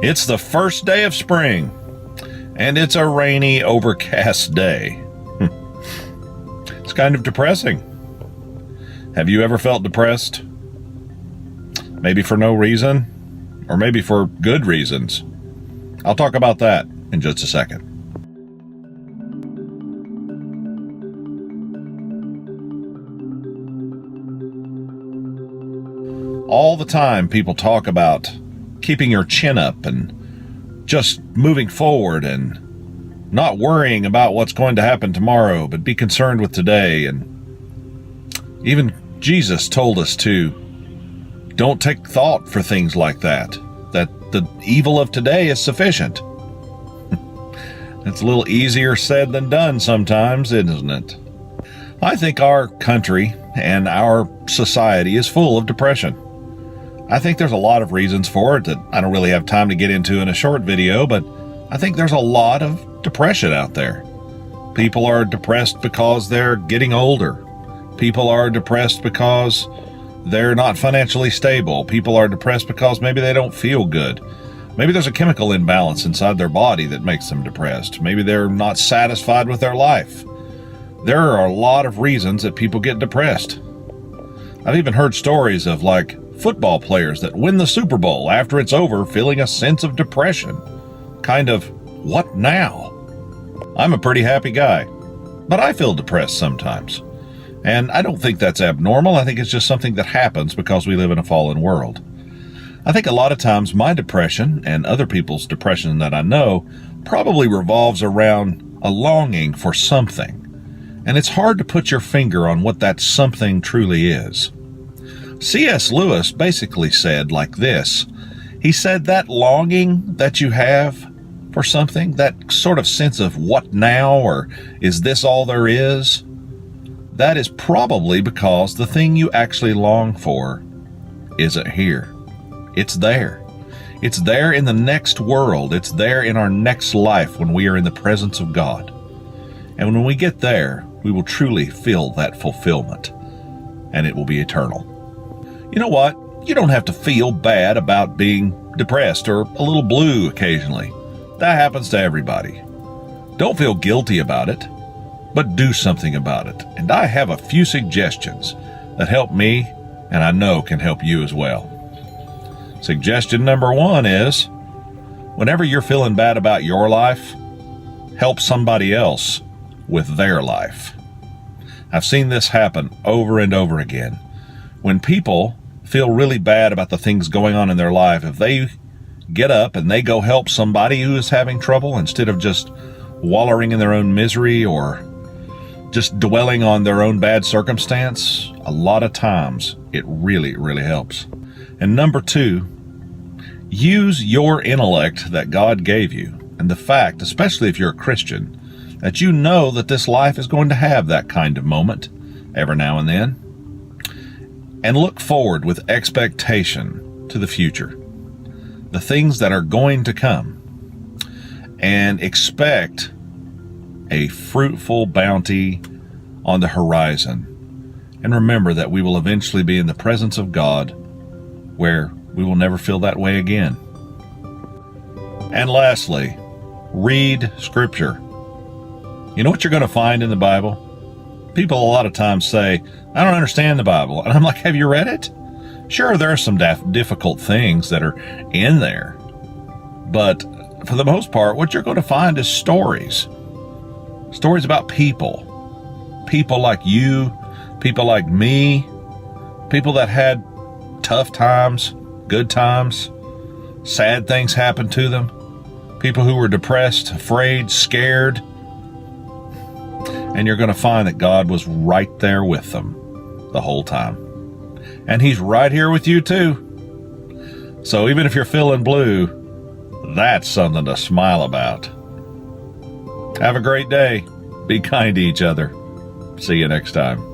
It's the first day of spring, and it's a rainy, overcast day. It's kind of depressing. Have you ever felt depressed? Maybe for no reason, or maybe for good reasons. I'll talk about that in just a second. All the time people talk about keeping your chin up and just moving forward and not worrying about what's going to happen tomorrow, but be concerned with today. And even Jesus told us to don't take thought for things like that the evil of today is sufficient. It's a little easier said than done sometimes, isn't it? I think our country and our society is full of depression. I think there's a lot of reasons for it that I don't really have time to get into in a short video, but I think there's a lot of depression out there. People are depressed because they're getting older. People are depressed because they're not financially stable. People are depressed because maybe they don't feel good. Maybe there's a chemical imbalance inside their body that makes them depressed. Maybe they're not satisfied with their life. There are a lot of reasons that people get depressed. I've even heard stories of football players that win the Super Bowl after it's over feeling a sense of depression. Kind of, what now? I'm a pretty happy guy, but I feel depressed sometimes. And I don't think that's abnormal. I think it's just something that happens because we live in a fallen world. I think a lot of times my depression and other people's depression that I know probably revolves around a longing for something. And it's hard to put your finger on what that something truly is. C.S. Lewis basically said like this. He said that longing that you have for something, that sort of sense of what now, or is this all there is? That is probably because the thing you actually long for isn't here. It's there. It's there in the next world. It's there in our next life when we are in the presence of God. And when we get there, we will truly feel that fulfillment, and it will be eternal. You know what? You don't have to feel bad about being depressed or a little blue occasionally. That happens to everybody. Don't feel guilty about it, but do something about it. And I have a few suggestions that help me and I know can help you as well. Suggestion number 1 is, whenever you're feeling bad about your life, help somebody else with their life. I've seen this happen over and over again. When people feel really bad about the things going on in their life, if they get up and they go help somebody who is having trouble instead of just wallowing in their own misery or just dwelling on their own bad circumstance, a lot of times it really, really helps. And number 2, use your intellect that God gave you and the fact, especially if you're a Christian, that you know that this life is going to have that kind of moment every now and then, and look forward with expectation to the future, the things that are going to come, and expect a fruitful bounty on the horizon. And remember that we will eventually be in the presence of God where we will never feel that way again. And lastly, read Scripture. You know what you're going to find in the Bible? People a lot of times say, I don't understand the Bible. And I'm like, have you read it? Sure, there are some difficult things that are in there. But for the most part, what you're going to find is stories. Stories about people. People like you, people like me, people that had tough times, good times, sad things happened to them, people who were depressed, afraid, scared. And you're going to find that God was right there with them the whole time. And He's right here with you too. So even if you're feeling blue, that's something to smile about. Have a great day. Be kind to each other. See you next time.